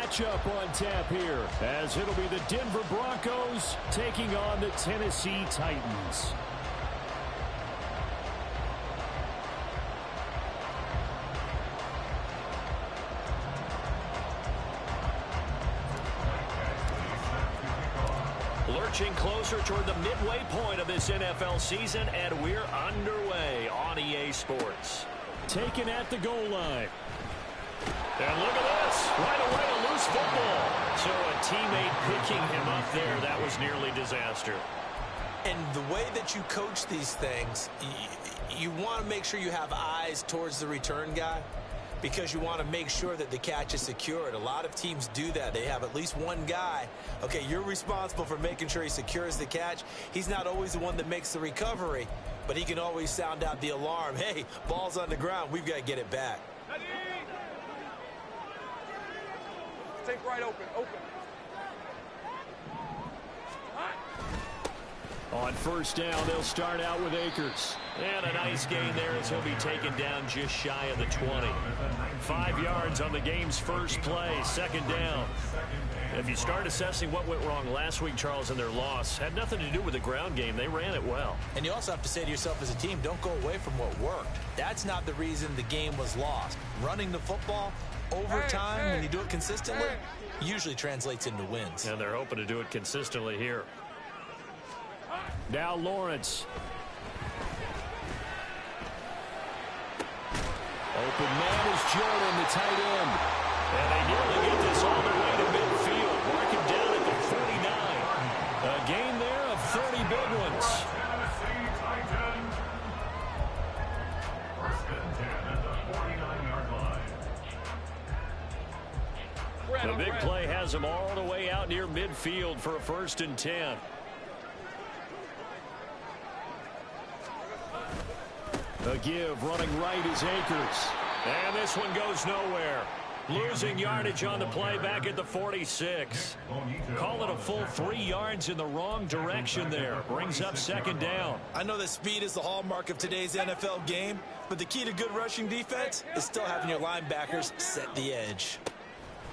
matchup on tap here, as it'll be the Denver Broncos taking on the Tennessee Titans. Lurching closer toward the midway point of this NFL season, and we're underway on EA Sports. Taken at the goal line. And look at this. Right away, a loose football. So a teammate picking him up there, that was nearly disaster. And the way that you coach these things, you want to make sure you have eyes towards the return guy, because you want to make sure that the catch is secured. A lot of teams do that. They have at least one guy. Okay, you're responsible for making sure he secures the catch. He's not always the one that makes the recovery, but he can always sound out the alarm. Hey, ball's on the ground. We've got to get it back. Take right open. On first down, they'll start out with Akers. And a nice gain there as he'll be taken down just shy of the 20. 5 yards on the game's first play, second down. If you start assessing what went wrong last week, Charles, in their loss, had nothing to do with the ground game. They ran it well. And you also have to say to yourself as a team, don't go away from what worked. That's not the reason the game was lost. Running the football over time, when you do it consistently, usually translates into wins. And they're hoping to do it consistently here. Now Lawrence. Open man is Jordan, the tight end. And they nearly get this all the way to midfield. Mark him down at the 49. A gain there of 30 big ones. The big play has him all the way out near midfield for a 1st and 10. A give, running right is Akers. And this one goes nowhere. Losing yardage on the play back at the 46. Call it a full 3 yards in the wrong direction there. Brings up second down. I know that speed is the hallmark of today's NFL game, but the key to good rushing defense is still having your linebackers set the edge.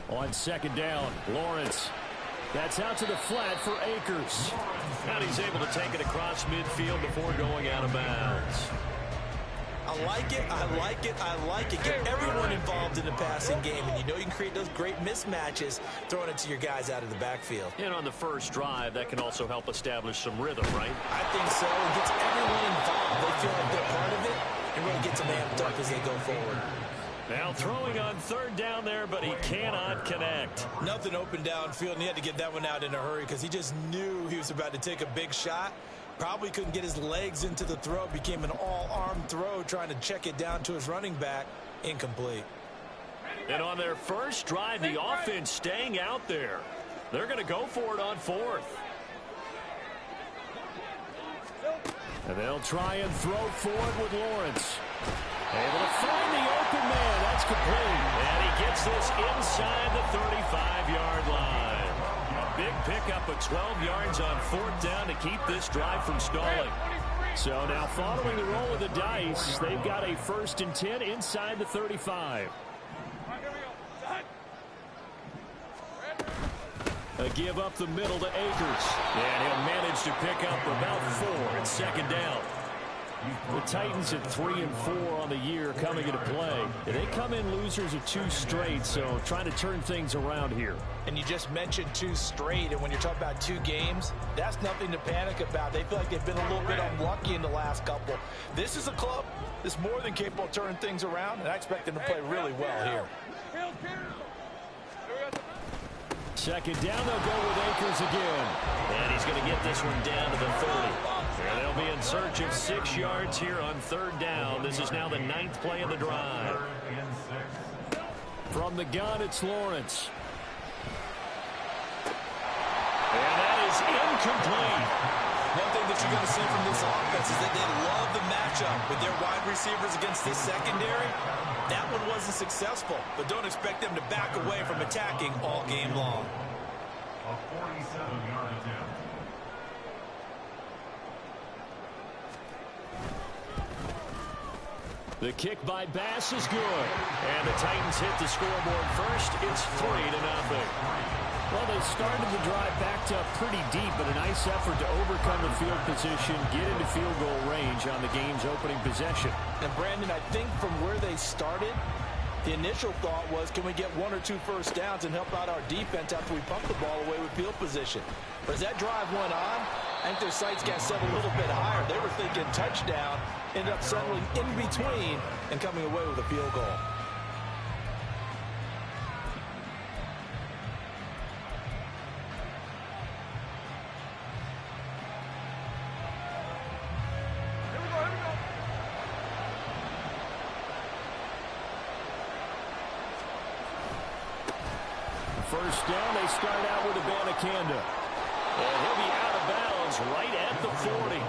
On second down, Lawrence. That's out to the flat for Akers. And he's able to take it across midfield before going out of bounds. I like it, I like it, I like it. Get everyone involved in the passing game, and you know you can create those great mismatches throwing it to your guys out of the backfield. And on the first drive, that can also help establish some rhythm, right? I think so. It gets everyone involved. They feel like they're part of it, and really gets them amped up as they go forward. Now throwing on third down there, but he cannot connect. Nothing open downfield, and he had to get that one out in a hurry because he just knew he was about to take a big shot. Probably couldn't get his legs into the throw. Became an all-arm throw trying to check it down to his running back. Incomplete. And on their first drive, the offense staying out there. They're going to go for it on 4th. And they'll try and throw forward with Lawrence. Able to find the open man. That's complete. And he gets this inside the 35-yard line. A big pickup of 12 yards on 4th down to keep this drive from stalling. So now following the roll of the dice, they've got a 1st and 10 inside the 35. A give up the middle to Akers. And he'll manage to pick up about 4 at second down. The Titans at 3 and 4 on the year coming into play. They come in losers of 2 straight, so trying to turn things around here. And you just mentioned 2 straight, and when you're talking about 2 games, that's nothing to panic about. They feel like they've been a little bit unlucky in the last couple. This is a club that's more than capable of turning things around, and I expect them to play really well here. Second down, they'll go with Akers again. And he's going to get this one down to the 30. And they'll be in search of 6 yards here on 3rd down. This is now the 9th play of the drive. From the gun, it's Lawrence. And that is incomplete. One thing that you're going to see from this offense is that they love the matchup with their wide receivers against this secondary. That one wasn't successful, but don't expect them to back away from attacking all game long. A 47-yard attempt. The kick by Bass is good. And the Titans hit the scoreboard first. It's 3-0. Well, they started the drive backed up pretty deep, but a nice effort to overcome the field position, get into field goal range on the game's opening possession. And, Brandon, I think from where they started, the initial thought was, can we get 1 or 2 first downs and help out our defense after we pump the ball away with field position? But as that drive went on, I think their sights got set a little bit higher. They were thinking touchdown, ended up settling in between and coming away with a field goal. First down, they start out with Abanikanda. And he'll be out of bounds right at the 40.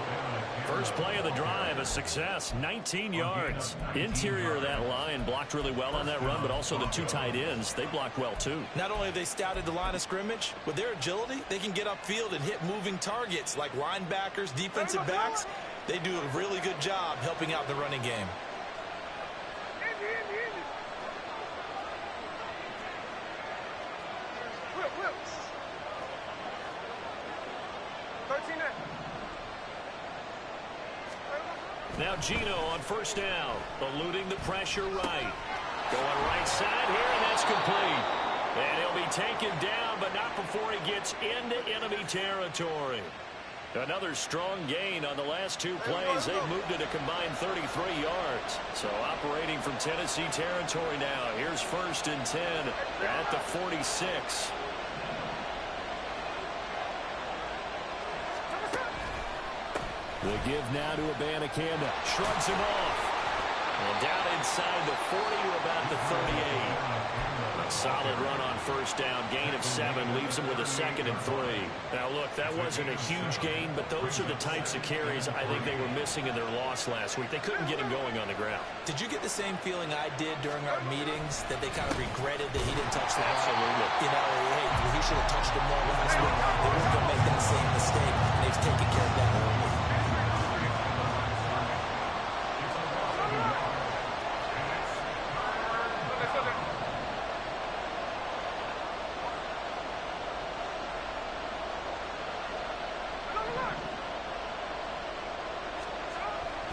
First play of the drive, a success, 19 yards. Interior of that line blocked really well on that run, but also the 2 tight ends, they blocked well too. Not only have they scouted the line of scrimmage, with their agility, they can get upfield and hit moving targets like linebackers, defensive backs. They do a really good job helping out the running game. Now Gino on first down, eluding the pressure right. Going right side here, and that's complete. And he'll be taken down, but not before he gets into enemy territory. Another strong gain on the last 2 plays. They've moved it a combined 33 yards. So operating from Tennessee territory now. Here's 1st and 10 at the 46. The give now to Abanikanda. Shrugs him off. And down inside the 40 to about the 38. A solid run on first down. Gain of 7 leaves him with a 2nd and 3. Now, look, that wasn't a huge gain, but those are the types of carries I think they were missing in their loss last week. They couldn't get him going on the ground. Did you get the same feeling I did during our meetings, that they kind of regretted that he didn't touch the ball? Absolutely. You know, hey, he should have touched it more last week. They weren't going to make that same mistake, and they've taken care of that early.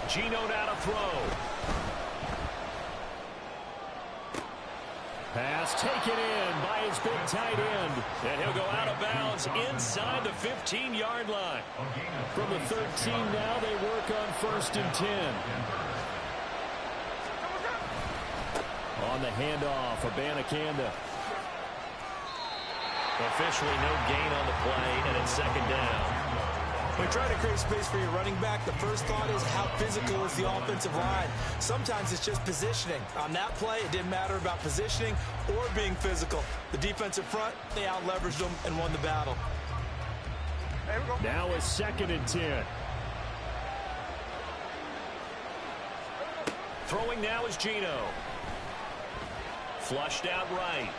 Gino now to throw. Pass taken in by his big tight end. And he'll go out of bounds inside the 15-yard line. From the 13 now, they work on 1st and 10. On the handoff, Abanikanda. Officially no gain on the play, and it's 2nd down. When trying to create space for your running back, the first thought is how physical is the offensive line. Sometimes it's just positioning. On that play, it didn't matter about positioning or being physical. The defensive front, they out-leveraged them and won the battle. Now a 2nd and 10. Throwing now is Gino. Flushed out right.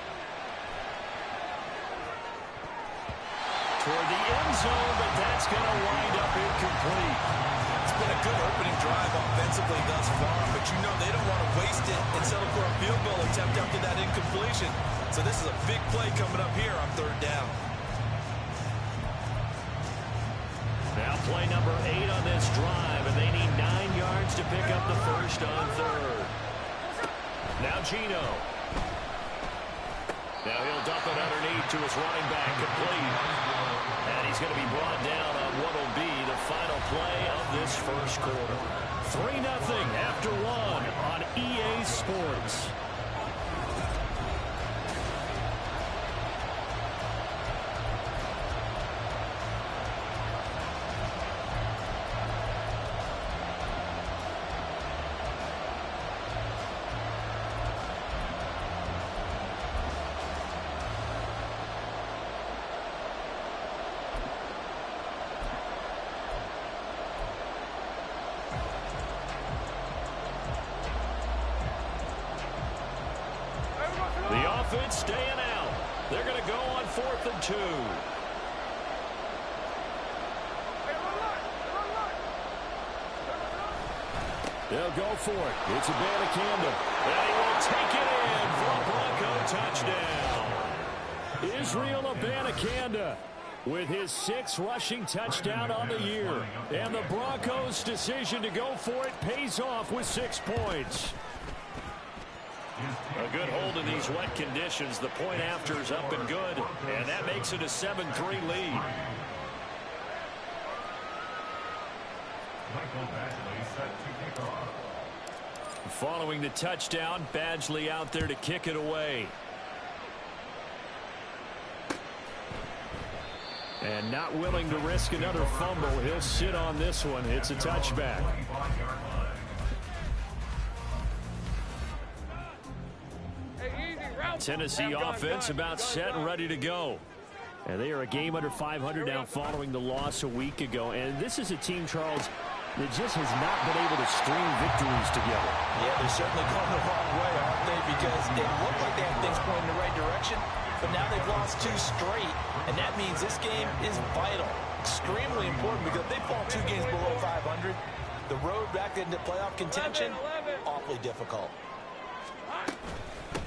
Toward the end zone, but that's going to wind up incomplete. It's been a good opening drive offensively thus far, but you know they don't want to waste it and settle for a field goal attempt after that incompletion. So this is a big play coming up here on 3rd down. Now play number 8 on this drive, and they need 9 yards to pick up the first on 3rd. Now Gino. Now he'll dump it underneath to his running back, complete. And he's going to be brought down on what will be the final play of this first quarter. 3-0 after 1 on EA Sports. Offense staying out. They're going to go on 4th and 2. They'll go for it. It's Abanikanda. And he will take it in for a Bronco touchdown. Israel Abanikanda with his 6th rushing touchdown on the year. And the Broncos' decision to go for it pays off with 6 points. A good hold in these wet conditions. The point after is up and good. And that makes it a 7-3 lead. Following the touchdown, Badgley out there to kick it away. And not willing to risk another fumble. He'll sit on this one. It's a touchback. Tennessee offense about set and ready to go. And they are a game under 500 now following the loss a week ago. And this is a team, Charles, that just has not been able to string victories together. Yeah, they're certainly going the wrong way, aren't they? Because it looked like they had things pointing in the right direction, but now they've lost 2 straight, and that means this game is vital, extremely important, because if they fall 2 games below 500, the road back into playoff contention, awfully difficult.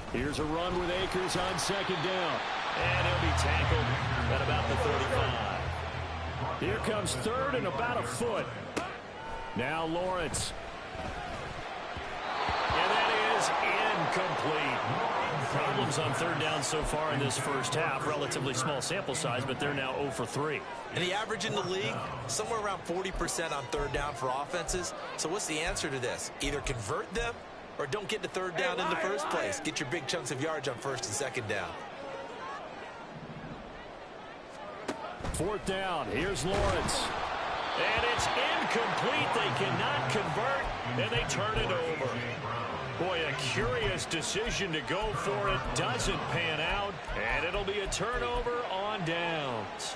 Here's a run with Akers on 2nd down. And he'll be tackled at about the 35. Here comes 3rd and about a foot. Now Lawrence. And that is incomplete. Problems on 3rd down so far in this first half. Relatively small sample size, but they're now 0 for 3. And the average in the league, somewhere around 40% on 3rd down for offenses. So what's the answer to this? Either convert them or don't get to 3rd down in the first place. Get your big chunks of yards on 1st and 2nd down. 4th down. Here's Lawrence. And it's incomplete. They cannot convert, and they turn it over. Boy, a curious decision to go for it. Doesn't pan out, and it'll be a turnover on downs.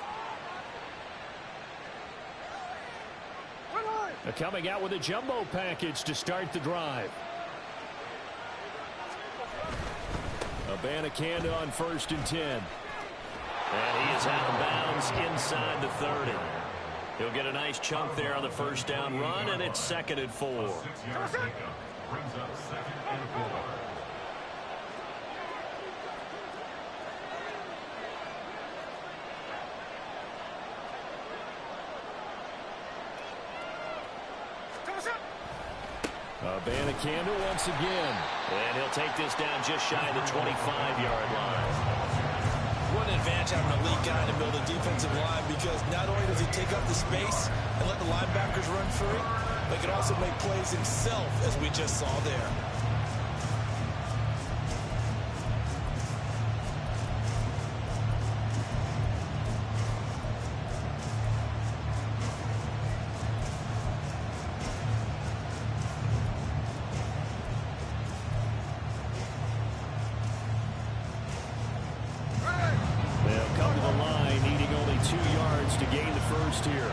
Coming out with a jumbo package to start the drive. Abanikanda on 1st and 10. And he is out of bounds inside the 30. He'll get a nice chunk there on the 1st down run, and it's 2nd and 4. Brings up 2nd and 4. Abanikanda once again. And he'll take this down just shy of the 25-yard line. What an advantage having an elite guy to build a defensive line, because not only does he take up the space and let the linebackers run free, but he can also make plays himself, as we just saw there. To gain the first here.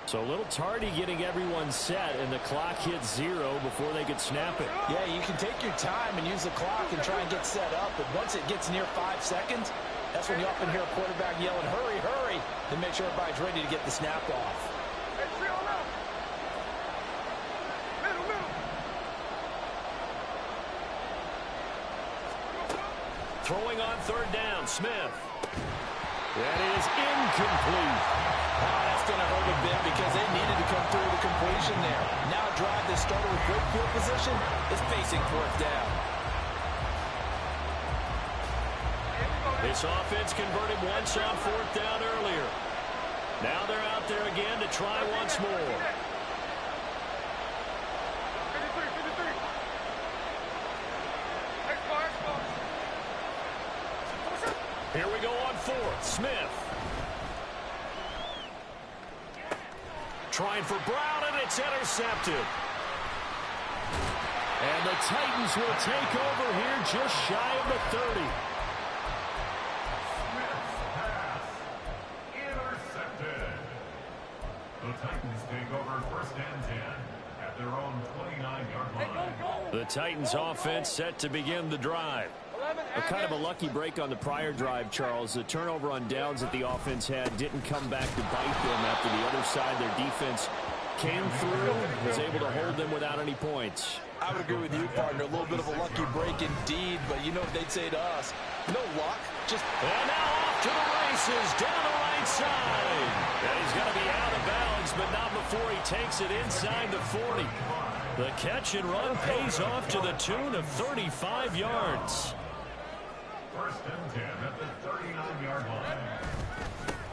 So a little tardy getting everyone set, and the clock hits 0 before they could snap it. Yeah, you can take your time and use the clock and try and get set up, but once it gets near 5 seconds, that's when you often hear a quarterback yelling, hurry, hurry, to make sure everybody's ready to get the snap off. Throwing on 3rd down, Smith. That is incomplete. Oh, that's going to hurt a bit because they needed to come through the completion there. Now a drive that started with great field position is facing 4th down. This offense converted once on 4th down earlier. Now they're out there again to try once more. Here we go on 4th. Smith. Trying for Brown, and it's intercepted. And the Titans will take over here just shy of the 30. Intercepted. The Titans take over 1st and 10 at their own 29-yard line. The Titans offense set to begin the drive. A kind of a lucky break on the prior drive, Charles. The turnover on downs that the offense had didn't come back to bite them after the other side. Their defense came through, was able to hold them without any points. I would agree with you, partner. A little bit of a lucky break indeed, but you know what they'd say to us. No luck, just... And now off to the races, down the right side. And he's going to be out of bounds, but not before he takes it inside the 40. The catch and run pays off to the tune of 35 yards. First and 10 at the 39-yard line.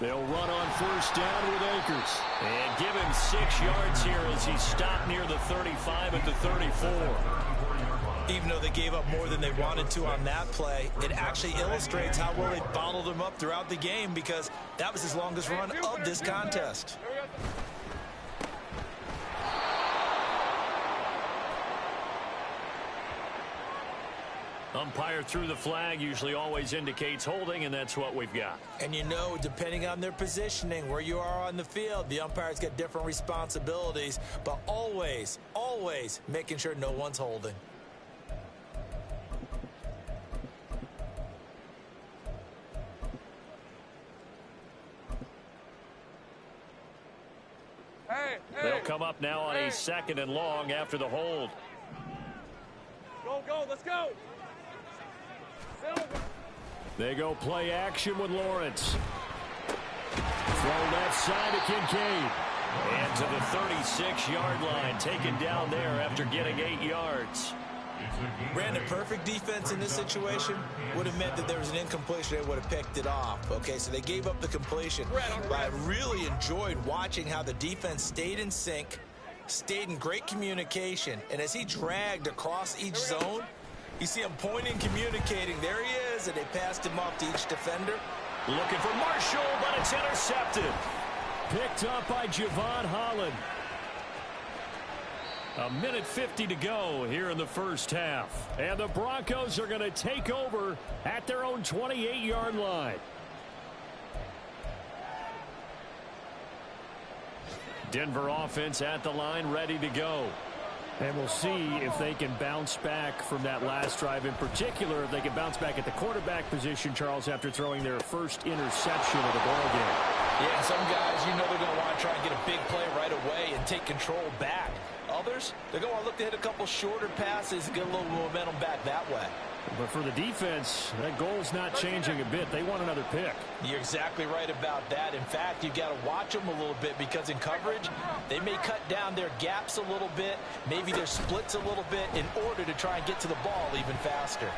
They'll run on first down with Akers. And give him 6 yards here as he stopped near the 35 at the 34. Even though they gave up more than they wanted to on that play, it actually illustrates how well they bottled them up throughout the game, because that was his longest run of this contest. Umpire threw the flag, usually always indicates holding, and that's what we've got. And you know, depending on their positioning, where you are on the field, the umpires get different responsibilities, but always, always making sure no one's holding. They'll come up now on a 2nd and long after the hold. Go, let's go. They go play action with Lawrence. Throw left side to Kincaid. And to the 36-yard line, taken down there after getting 8 yards. Brandon, perfect defense in this situation would have meant that there was an incompletion. They would have picked it off. Okay, so they gave up the completion. But I really enjoyed watching how the defense stayed in sync, stayed in great communication, and as he dragged across each zone, you see him pointing, communicating. There he is, and they passed him off to each defender. Looking for Marshall, but it's intercepted. Picked up by Javon Holland. 1:50 to go here in the first half. And the Broncos are going to take over at their own 28-yard line. Denver offense at the line, ready to go. And we'll see if they can bounce back from that last drive. In particular, if they can bounce back at the quarterback position, Charles, after throwing their first interception of the ball game. Yeah, some guys, you know they're going to want to try and get a big play right away and take control back. Others, they're going to want to look to hit a couple shorter passes and get a little momentum back that way. But for the defense, that goal's not changing a bit. They want another pick. You're exactly right about that. In fact, you've got to watch them a little bit, because in coverage, they may cut down their gaps a little bit, maybe their splits a little bit, in order to try and get to the ball even faster.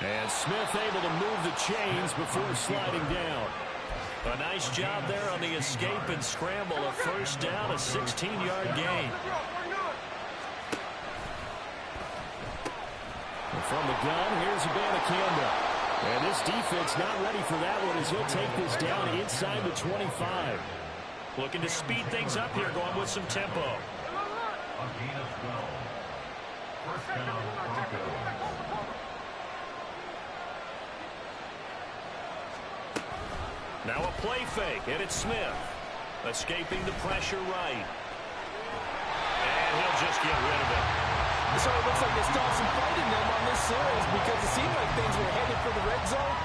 And Smith able to move the chains before sliding down. A nice job there on the escape and scramble. A first down, a 16-yard gain. And from the gun, here's Abanikanda. And this defense not ready for that one as he'll take this down inside the 25. Looking to speed things up here, going with some tempo. A gain of 12. First down, Broncos. Now a play fake, and it's Smith. Escaping the pressure right. And he'll just get rid of it. So it looks like they still have some fight in them on this series, because it seemed like things were headed for the red zone.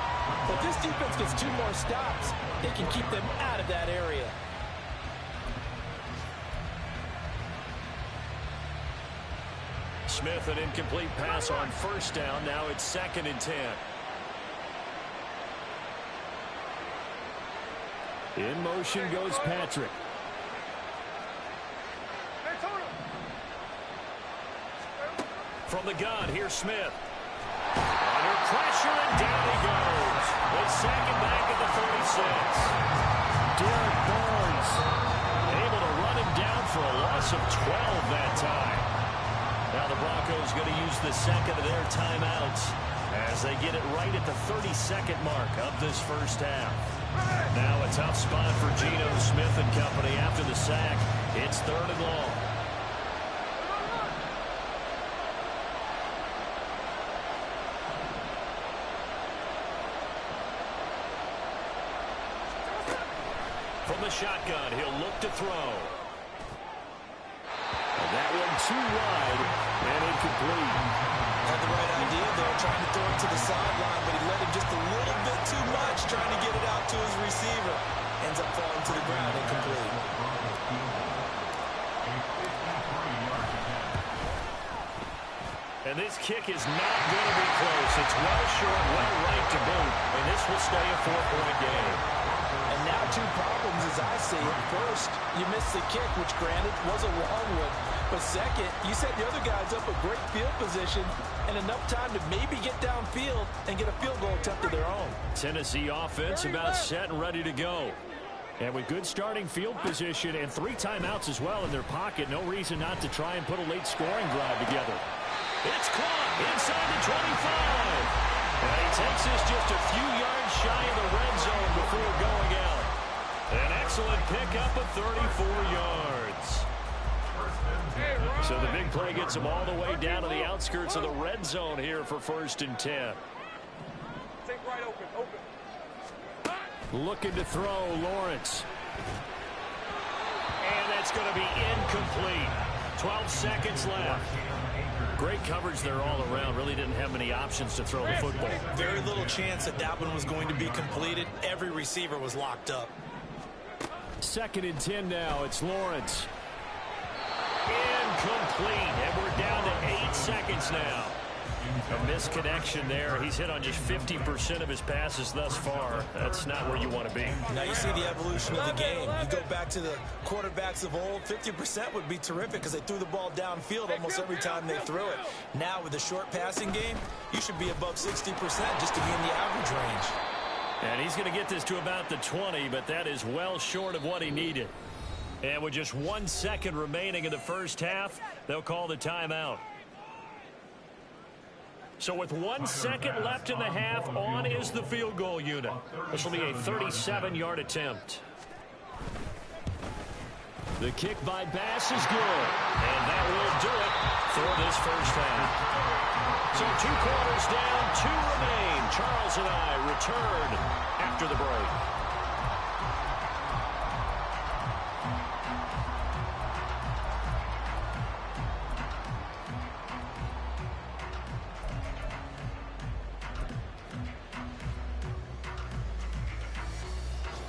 But this defense gets 2 more stops. They can keep them out of that area. Smith, an incomplete pass on first down. Now it's 2nd and 10. In motion goes Patrick. From the gun, here's Smith. Under pressure, and down he goes. They sack him back at the 36. Derek Barnes able to run him down for a loss of 12 that time. Now the Broncos going to use the second of their timeouts as they get it right at the 32nd mark of this first half. Now a tough spot for Geno Smith and company after the sack. It's 3rd and long. From the shotgun, he'll look to throw. And That one too wide and incomplete. Had the right idea there, trying to throw it to the sideline, but he let him just a little bit too much, trying to get it out to his receiver. Ends up falling to the ground, incomplete. And this kick is not going to be close. It's well short, well right to boot, and this will stay a 4-point game. And now two problems as I see it. First, you missed the kick, which granted was a long one. But second, you set the other guys up a great field position and enough time to maybe get downfield and get a field goal attempt of their own. Tennessee offense about set and ready to go. And with good starting field position and 3 timeouts as well in their pocket, no reason not to try and put a late scoring drive together. It's caught inside the 25. And he takes this just a few yards shy of the red zone before going out. An excellent pickup of 34 yards. So the big play gets him all the way down to the outskirts of the red zone here for 1st and 10. Take right open. Looking to throw, Lawrence. And that's going to be incomplete. 12 seconds left. Great coverage there all around. Really didn't have many options to throw the football. Very little chance that that one was going to be completed. Every receiver was locked up. 2nd and 10 now. It's Lawrence. Incomplete. And we're down to 8 seconds now. A misconnection there. He's hit on just 50% of his passes thus far. That's not where you want to be. Now you see the evolution of the game. You go back to the quarterbacks of old, 50% would be terrific because they threw the ball downfield almost every time they threw it. Now with the short passing game, you should be above 60% just to be in the average range. And he's going to get this to about the 20, but that is well short of what he needed. And with just 1 second remaining in the first half, they'll call the timeout. So with 1 second left in the half, on is the field goal unit. This will be a 37-yard attempt. The kick by Bass is good. And that will do it for this first half. So 2 quarters down, 2 remain. Charles and I return after the break.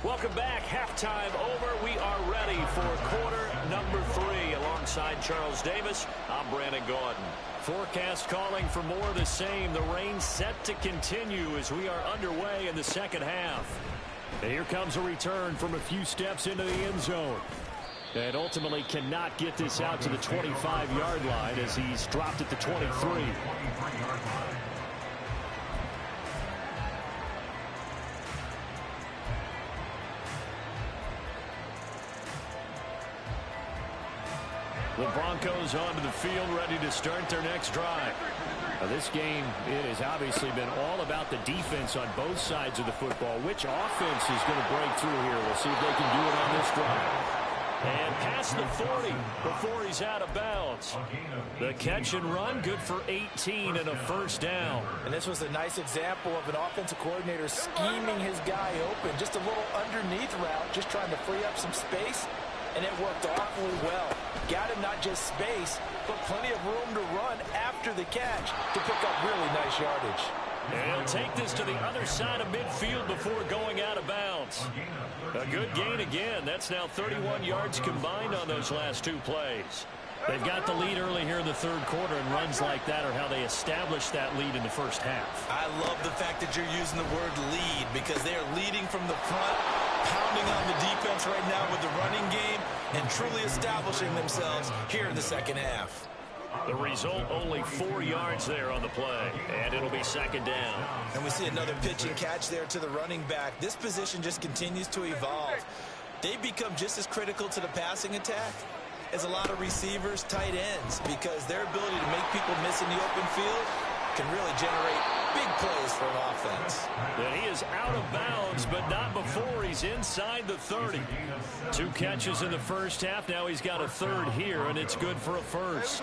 Welcome back. Halftime over. We are ready for quarter number 3. Alongside Charles Davis, I'm Brandon Gaudin. Forecast calling for more of the same. The rain set to continue as we are underway in the second half. And here comes a return from a few steps into the end zone. And ultimately cannot get this out to the 25-yard line as he's dropped at the 23. The Broncos onto the field, ready to start their next drive. Now this game, it has obviously been all about the defense on both sides of the football. Which offense is going to break through here? We'll see if they can do it on this drive. And past the 40 before he's out of bounds. The catch and run, good for 18 and a first down. And this was a nice example of an offensive coordinator scheming his guy open. Just a little underneath route, just trying to free up some space. And it worked awfully well. Got him not just space, but plenty of room to run after the catch to pick up really nice yardage. And he'll take this to the other side of midfield before going out of bounds. A good gain again. That's now 31 yards combined on those last 2 plays. They've got the lead early here in the third quarter, and runs like that are how they establish that lead in the first half. I love the fact that you're using the word lead because they are leading from the front, pounding on the defense right now with the running game, and truly establishing themselves here in the second half. The result, only 4 yards there on the play, and it'll be second down. And we see another pitch and catch there to the running back. This position just continues to evolve. They become just as critical to the passing attack as a lot of receivers, tight ends, because their ability to make people miss in the open field can really generate big plays for an offense. And he is out of bounds, but not before he's inside the 30. 2 catches in the first half. Now he's got a third here, and it's good for a first.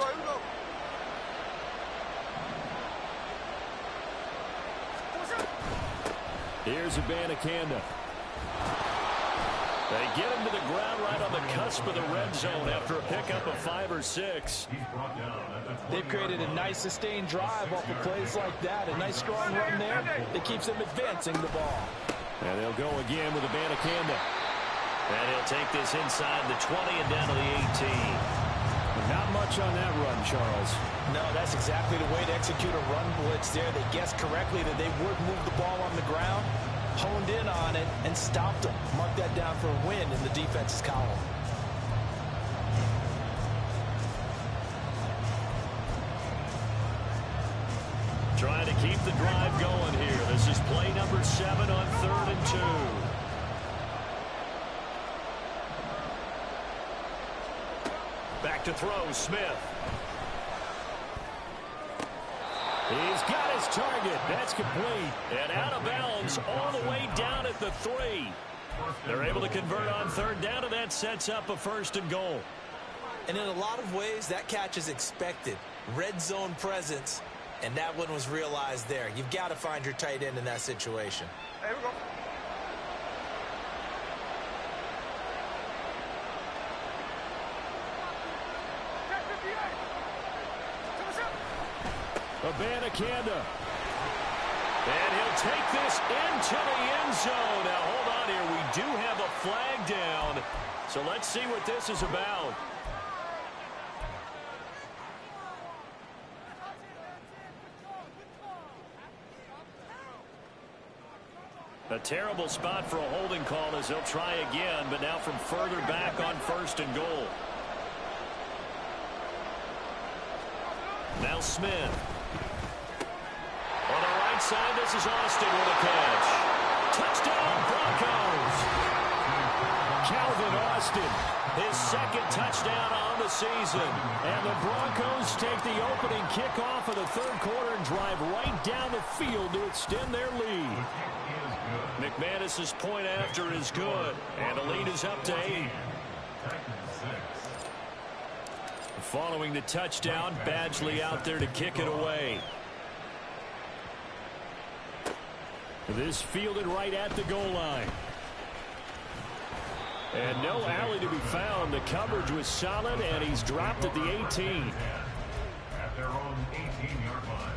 Here's Abanikanda. They get him to the ground right on the cusp of the red zone after a pickup of 5 or 6. They've created a nice sustained drive off of plays like that. A nice strong run there that keeps them advancing the ball. And they'll go again with Abanikanda. And he'll take this inside the 20 and down to the 18. Not much on that run, Charles. No, that's exactly the way to execute a run blitz there. They guessed correctly that they would move the ball on the ground, honed in on it, and stopped them. Mark that down for a win in the defense's column. Trying to keep the drive going here. This is play number 7 on 3rd and 2. Back to throw, Smith. He's got his target. That's complete. And out of bounds all the way down at the 3. They're able to convert on 3rd down, and that sets up a 1st and goal. And in a lot of ways, that catch is expected. Red zone presence, and that one was realized there. You've got to find your tight end in that situation. There we go. Abanikanda. And he'll take this into the end zone. Now, hold on here. We do have a flag down. So let's see what this is about. A terrible spot for a holding call as they'll try again, but now from further back on 1st and goal. Now Smith. On the right side, this is Austin with a catch. Touchdown, Broncos. Calvin Austin, his 2nd touchdown on the season. And the Broncos take the opening kickoff of the 3rd quarter and drive right down the field to extend their lead. McManus's point after is good, and the lead is up to 8. Following the touchdown, Badgley out there to kick it away. This fielded right at the goal line. And no alley to be found. The coverage was solid, and he's dropped at the 18. At their own 18-yard line.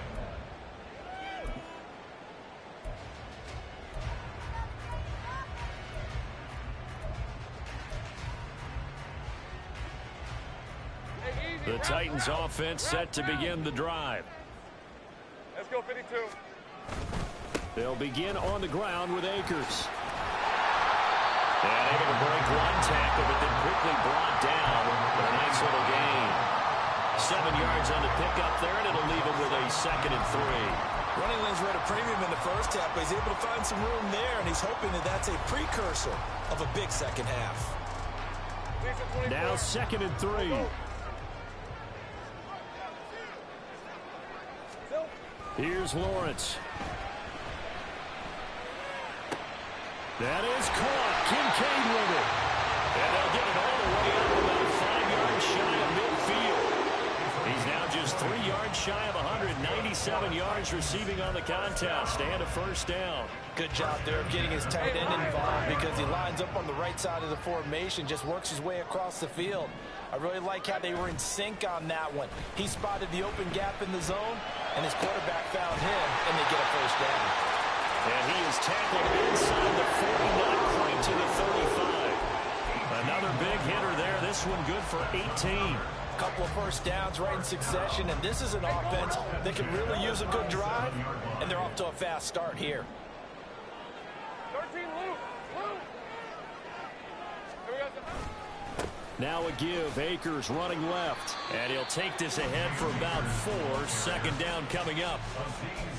The Titans offense set to begin the drive. Let's go, 52. They'll begin on the ground with Akers. And able to break one tackle, but then quickly brought down. But a nice little gain. 7 yards on the pickup there, and it'll leave him with a 2nd and 3. Running lanes were at a premium in the first half, but he's able to find some room there, and he's hoping that that's a precursor of a big second half. Now 2nd and 3. Here's Lawrence. That is caught. Kincaid with it. And they'll get it all the way up about 5 yards shy of midfield. He's now just 3 yards shy of 197 yards receiving on the contest and a 1st down. Good job there of getting his tight end involved because he lines up on the right side of the formation, just works his way across the field. I really like how they were in sync on that one. He spotted the open gap in the zone, and his quarterback found him, and they get a 1st down. And he is tackled inside the 40, not quite to the 35. Another big hitter there. This one good for 18. Couple of 1st downs right in succession, and this is an offense that can really use a good drive, and they're off to a fast start here. 13, Luke. Here we go. Now a give. Akers running left. And he'll take this ahead for about 4. 2nd down coming up.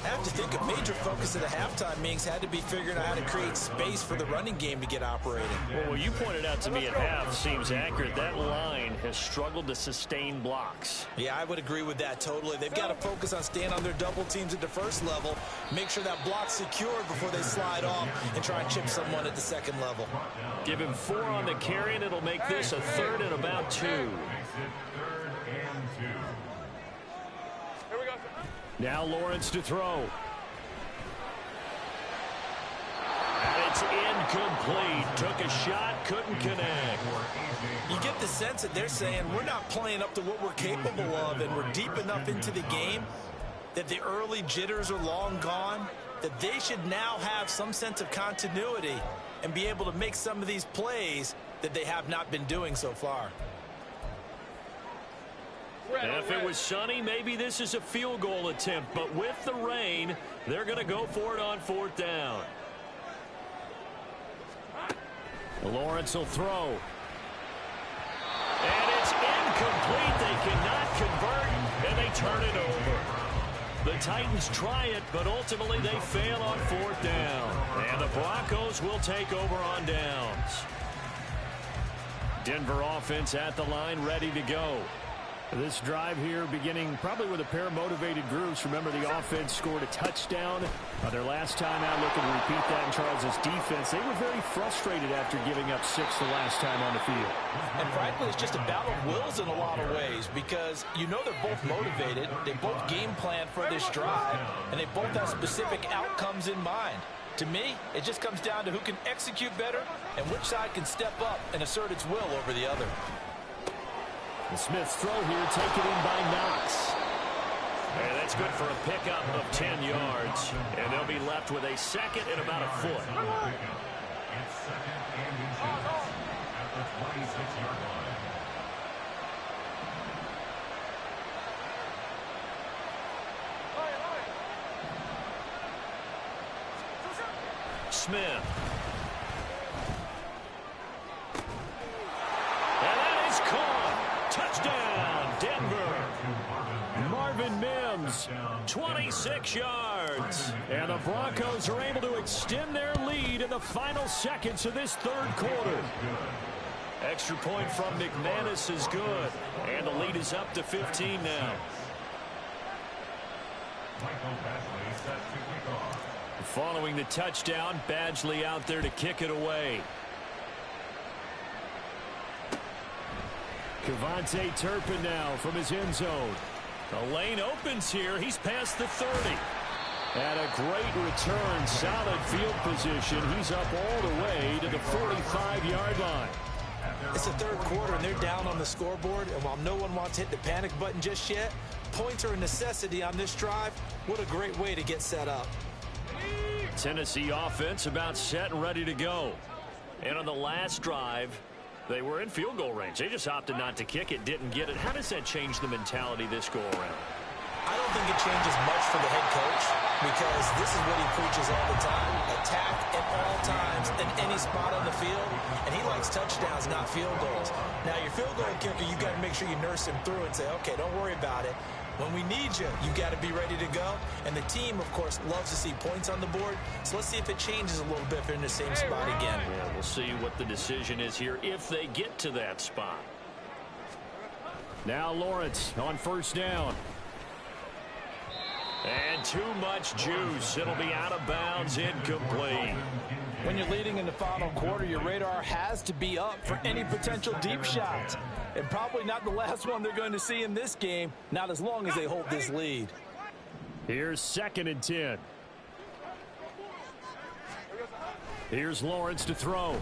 I have to think a major focus of the halftime meetings had to be figuring out how to create space for the running game to get operating. Well, what you pointed out to me at half seems accurate. That line has struggled to sustain blocks. Yeah, I would agree with that totally. They've got to focus on staying on their double teams at the 1st level, make sure that block's secured before they slide off and try and chip someone at the 2nd level. Give him 4 on the carry, and it'll make this a 3rd and about 2. Here we go. Now Lawrence to throw. And It's incomplete. Took a shot, couldn't connect. You get the sense that they're saying we're not playing up to what we're capable of, and we're deep enough into the game that the early jitters are long gone, that they should now have some sense of continuity and be able to make some of these plays that they have not been doing so far. If it was sunny, maybe this is a field goal attempt, but with the rain, they're going to go for it on 4th down. Lawrence will throw. And it's incomplete. They cannot convert, and they turn it over. The Titans try it, but ultimately they fail on 4th down. And the Broncos will take over on downs. Denver offense at the line, ready to go. This drive here beginning probably with a pair of motivated groups. Remember, the offense scored a touchdown their last time out. Looking to repeat that in Charles' defense. They were very frustrated after giving up 6 the last time on the field. And frankly, it's just a battle of wills in a lot of ways, because you know they're both motivated. They both game plan for this drive, and they both have specific outcomes in mind. To me, it just comes down to who can execute better and which side can step up and assert its will over the other. The Smith's throw here taken in by Knox. And that's good for a pickup of 10 yards. And they'll be left with a second and about a foot. It's second and inches at the 26-yard line. Smith. And that is caught. Touchdown, Denver. Marvin Mims, 26 yards. And the Broncos are able to extend their lead in the final seconds of this 3rd quarter. Extra point from McManus is good. And the lead is up to 15 now. Following the touchdown, Badgley out there to kick it away. Kevontae Turpin now from his end zone. The lane opens here. He's past the 30. And a great return. Solid field position. He's up all the way to the 45-yard line. It's the 3rd quarter, and they're down on the scoreboard. And while no one wants to hit the panic button just yet, points are a necessity on this drive. What a great way to get set up. Tennessee offense about set and ready to go. And on the last drive, they were in field goal range. They just opted not to kick it, didn't get it. How does that change the mentality this go around? I don't think it changes much for the head coach, because this is what he preaches all the time. Attack at all times in any spot on the field, and he likes touchdowns, not field goals. Now, your field goal kicker, you got to make sure you nurse him through and say, okay, don't worry about it. When we need you, you got to be ready to go. And the team, of course, loves to see points on the board. So let's see if it changes a little bit if they're in the same spot again. Yeah, we'll see what the decision is here if they get to that spot. Now Lawrence on 1st down. And too much juice. It'll be out of bounds, incomplete. When you're leading in the final quarter, your radar has to be up for any potential deep shots. And probably not the last one they're going to see in this game, not as long as they hold this lead. Here's 2nd and 10. Here's Lawrence to throw. And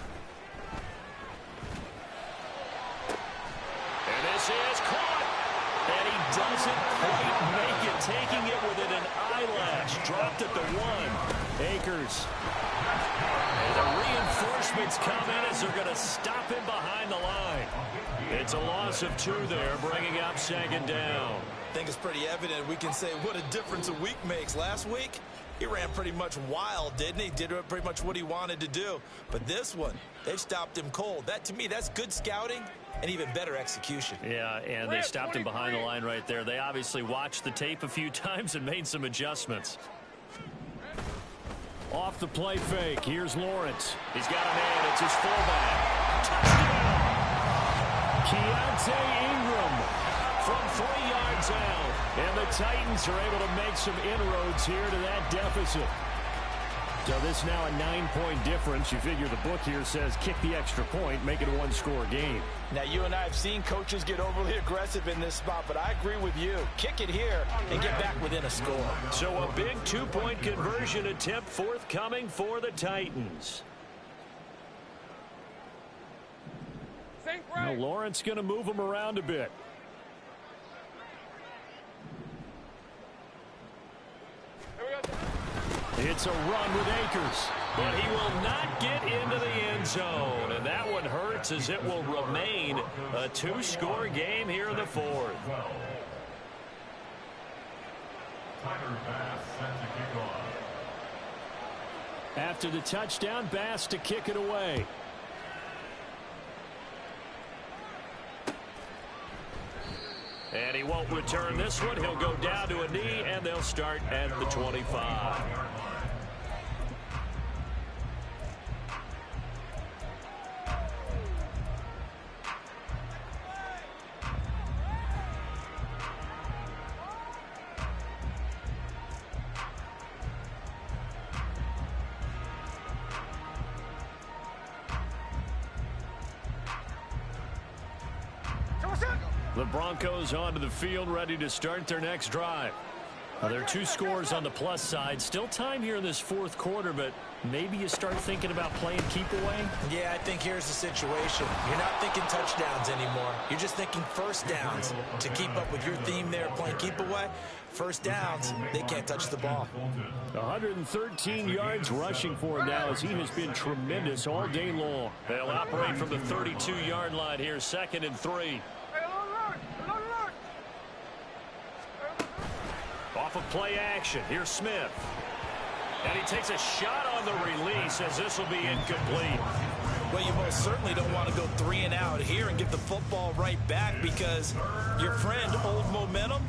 this is caught. And he doesn't quite make it, taking it within an eyelash. Dropped at the 1. Akers. And the reinforcements come in as they're going to stop him behind the line. It's a loss of 2 there, bringing up 2nd down. I think it's pretty evident. We can say what a difference a week makes. Last week, he ran pretty much wild, didn't he? Did pretty much what he wanted to do. But this one, they stopped him cold. That, to me, that's good scouting and even better execution. Yeah, and they stopped him behind the line right there. They obviously watched the tape a few times and made some adjustments. Off the play fake. Here's Lawrence. He's got a man. It's his fullback. Touchdown. Keontae Ingram from 3 yards out. And the Titans are able to make some inroads here to that deficit. So this now a 9-point difference. You figure the book here says kick the extra point, make it a 1-score game. Now, you and I have seen coaches get overly aggressive in this spot, but I agree with you. Kick it here and get back within a score. So a big 2-point conversion attempt forthcoming for the Titans. Now Lawrence going to move him around a bit. It's a run with Akers, but he will not get into the end zone, and that one hurts as it will remain a two-score game here in the fourth. After the touchdown, Bass to kick it away. And he won't return this one. He'll go down to a knee, and they'll start at the 25. The Broncos onto the field, ready to start their next drive. There are two scores on the plus side. Still time here in this fourth quarter, but maybe you start thinking about playing keep away? Yeah, I think here's the situation. You're not thinking touchdowns anymore. You're just thinking first downs. To keep up with your theme there, playing keep away, first downs, they can't touch the ball. 113 yards rushing for him now as he has been tremendous all day long. They'll operate from the 32-yard line here, 2nd and 3. Off of play action, here's Smith. And he takes a shot on the release as this will be incomplete. Well, you most certainly don't want to go 3 and out here and give the football right back because your friend, Old Momentum,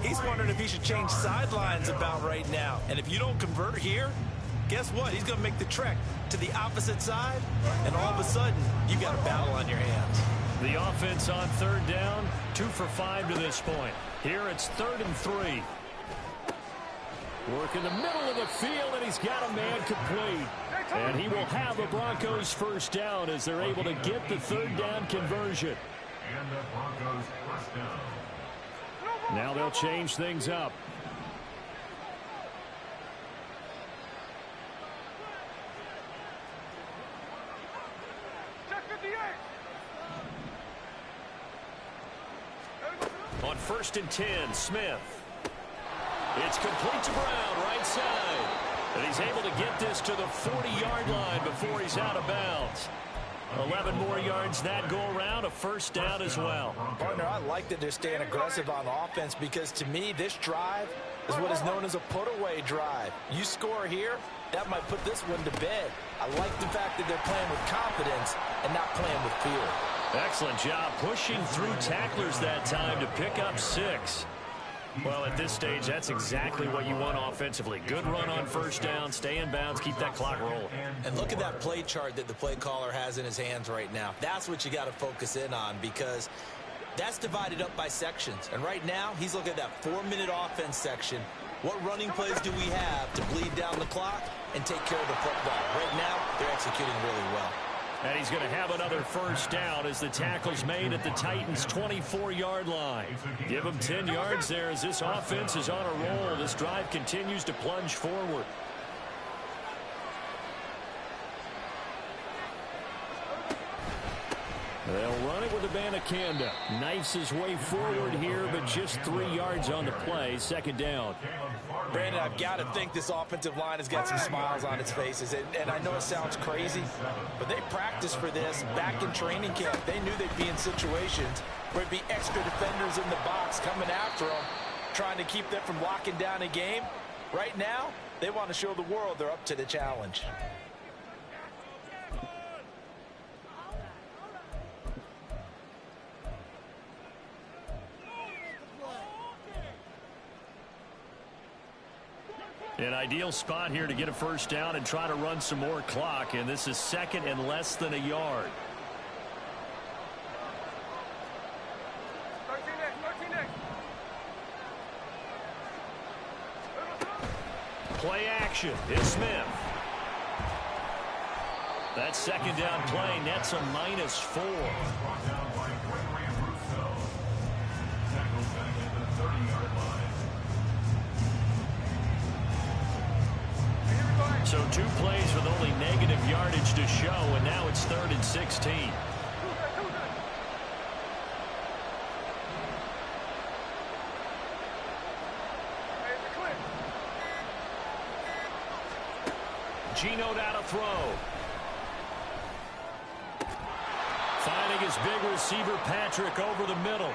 he's wondering if he should change sidelines about right now. And if you don't convert here, guess what? He's going to make the trek to the opposite side, and all of a sudden, you've got a battle on your hands. The offense on 3rd down, 2 for 5 to this point. Here it's 3rd and 3. Work in the middle of the field, and he's got a man complete. And he will have the Broncos first down as they're able to get the 3rd down conversion. And the Broncos first down. Now they'll change things up. On 1st and 10, Smith. It's complete to Brown, right side. And he's able to get this to the 40-yard line before he's out of bounds. 11 more yards that go around, a first down as well. Partner, I like that they're staying aggressive on offense because to me, this drive is what is known as a put-away drive. You score here, that might put this one to bed. I like the fact that they're playing with confidence and not playing with fear. Excellent job pushing through tacklers that time to pick up 6. Well, at this stage, that's exactly what you want offensively. Good run on first down, stay in bounds, keep that clock rolling. And look at that play chart that the play caller has in his hands right now. That's what you got to focus in on because that's divided up by sections. And right now, he's looking at that 4-minute offense section. What running plays do we have to bleed down the clock and take care of the football? Right now, they're executing really well. And he's going to have another first down as the tackle's made at the Titans' 24-yard line. Give him 10 yards there as this offense is on a roll. This drive continues to plunge forward. They'll run it with Abanikanda. Knifes his way forward here, but just 3 yards on the play. 2nd down. Brandon, I've got to think this offensive line has got some smiles on its faces. And I know it sounds crazy, but they practiced for this back in training camp. They knew they'd be in situations where it'd be extra defenders in the box coming after them, trying to keep them from locking down a game. Right now, they want to show the world they're up to the challenge. An ideal spot here to get a first down and try to run some more clock, and this is 2nd and less than a yard. 13 Play action is Smith. That 2nd down play nets a -4. So 2 plays with only negative yardage to show, and now it's 3rd and 16. Geno now to throw. Finding his big receiver, Patrick, over the middle.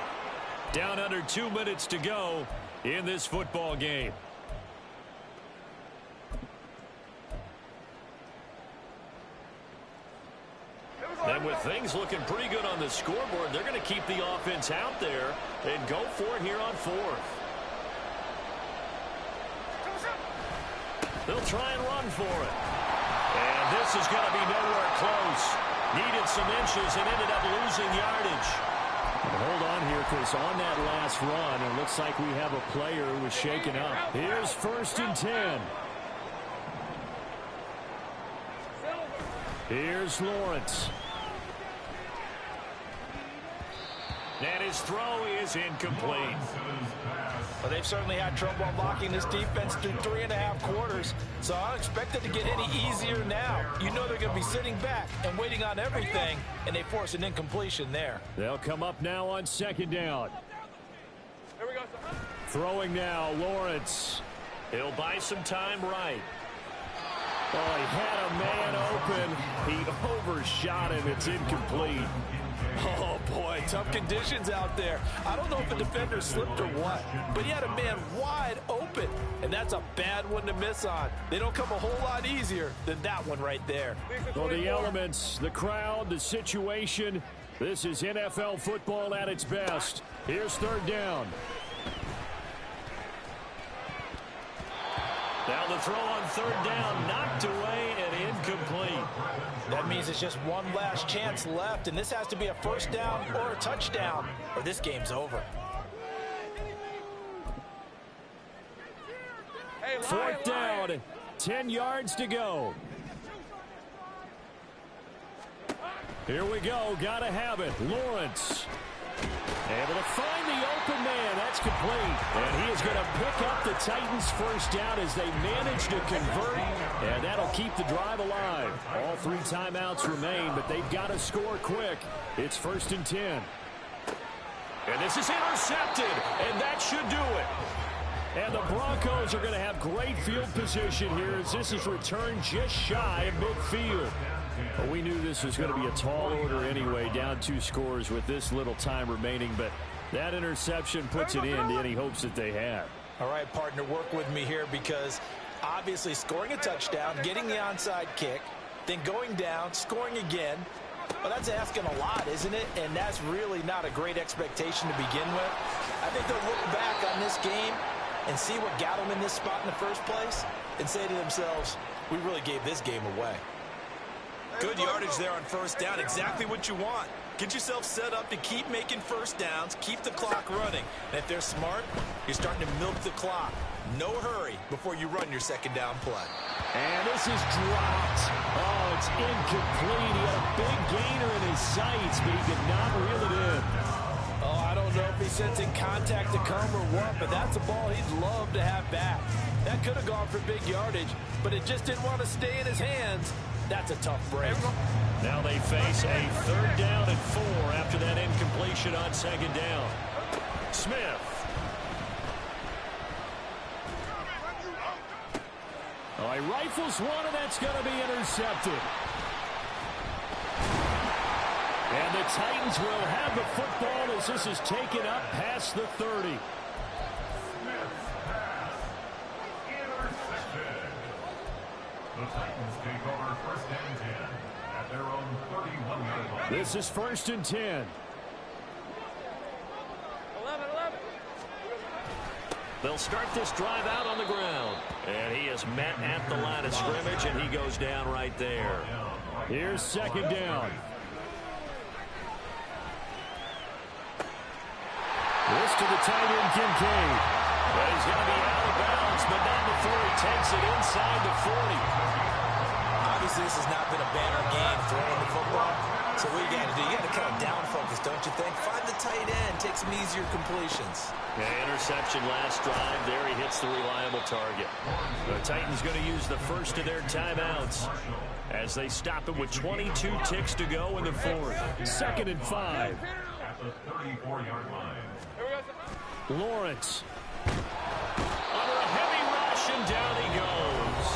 Down under 2 minutes to go in this football game. And with things looking pretty good on the scoreboard, they're going to keep the offense out there and go for it here on fourth. They'll try and run for it. And this is going to be nowhere close. Needed some inches and ended up losing yardage. Hold on here, because on that last run, it looks like we have a player who was shaken up. Here's 1st and 10. Here's Lawrence. And his throw is incomplete. Well, they've certainly had trouble unlocking this defense through 3.5 quarters, so I don't expect it to get any easier now. You know they're going to be sitting back and waiting on everything, and they force an incompletion there. They'll come up now on 2nd down. Here we go, sir. Throwing now, Lawrence. He'll buy some time right. Oh, he had a man open. He overshot him. It's incomplete. Oh, boy, tough conditions out there. I don't know if the defender slipped or what, but he had a man wide open, and that's a bad one to miss on. They don't come a whole lot easier than that one right there. Well, the elements, the crowd, the situation, this is NFL football at its best. Here's 3rd down. Now the throw on 3rd down, knocked away and incomplete. That means it's just one last chance left, and this has to be a 1st down or a touchdown, or this game's over. Hey, 4th down, 10 yards to go. Here we go, gotta have it. Lawrence. Able to find the open man. That's complete. And he is going to pick up the Titans' 1st down as they manage to convert. And that'll keep the drive alive. All 3 timeouts remain, but they've got to score quick. It's 1st and 10. And this is intercepted, and that should do it. And the Broncos are going to have great field position here as this is returned just shy of midfield. Well, we knew this was going to be a tall order anyway, down 2 scores with this little time remaining, but that interception puts it in to any hopes that they have. All right, partner, work with me here because obviously scoring a touchdown, getting the onside kick, then going down, scoring again, well, that's asking a lot, isn't it? And that's really not a great expectation to begin with. I think they'll look back on this game and see what got them in this spot in the first place and say to themselves, we really gave this game away. Good yardage there on 1st down. Exactly what you want. Get yourself set up to keep making 1st downs, keep the clock running. And if they're smart, you're starting to milk the clock. No hurry before you run your 2nd down play. And this is dropped. Oh, it's incomplete. He had a big gainer in his sights, but he did not reel it in. Oh, I don't know if he's sensing contact to come or what, but that's a ball he'd love to have back. That could have gone for big yardage, but it just didn't want to stay in his hands. That's a tough break. Now they face a 3rd down and 4 after that incompletion on 2nd down. Smith. Oh, he rifles one, and that's going to be intercepted. And the Titans will have the football as this is taken up past the 30. The Titans take over 1st and 10 at their own 31-yard line. This is 1st and 10. 11. They'll start this drive out on the ground. And he is met at the line of scrimmage, and he goes down right there. Here's 2nd down. This to the tight end, Kincaid. But he's going to be out of bounds, but not before he takes it inside the 40. Obviously, this has not been a banner game throwing the football. So what you got to do, you got to kind of down focus, don't you think? Find the tight end, take some easier completions. Yeah, interception last drive. There he hits the reliable target. The Titans going to use the first of their timeouts as they stop him with 22 ticks to go in the 4th. 2nd and 5. At the 34-yard line. Lawrence. Under a heavy rush, and down he goes.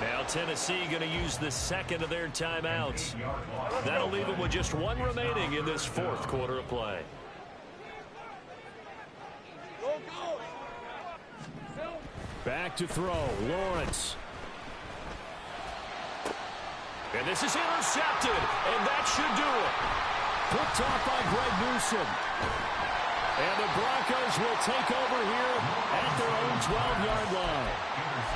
Now Tennessee going to use the second of their timeouts. That'll leave them with just one remaining in this fourth quarter of play. Back to throw, Lawrence. And this is intercepted, and that should do it. Picked off by Greg Newsome. And the Broncos will take over here at their own 12-yard line.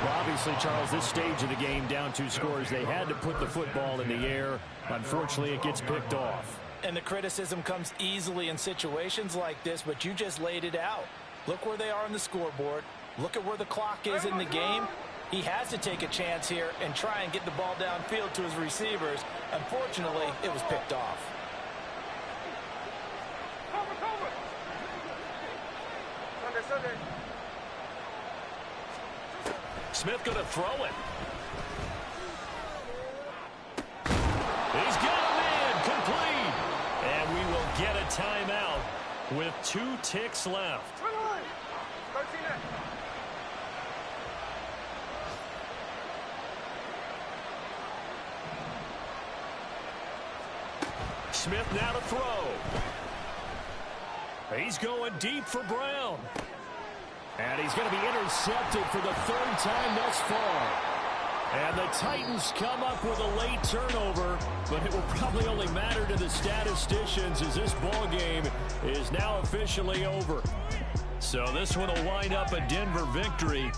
Well, obviously, Charles, this stage of the game, down 2 scores, they had to put the football in the air. Unfortunately, it gets picked off. And the criticism comes easily in situations like this, but you just laid it out. Look where they are on the scoreboard. Look at where the clock is in the game. He has to take a chance here and try and get the ball downfield to his receivers. Unfortunately, it was picked off. Smith going to throw it. He's got a man complete. And we will get a timeout with 2 ticks left. Smith now to throw. He's going deep for Brown. And he's going to be intercepted for the 3rd time thus far. And the Titans come up with a late turnover, but it will probably only matter to the statisticians as this ball game is now officially over. So this one will wind up a Denver victory.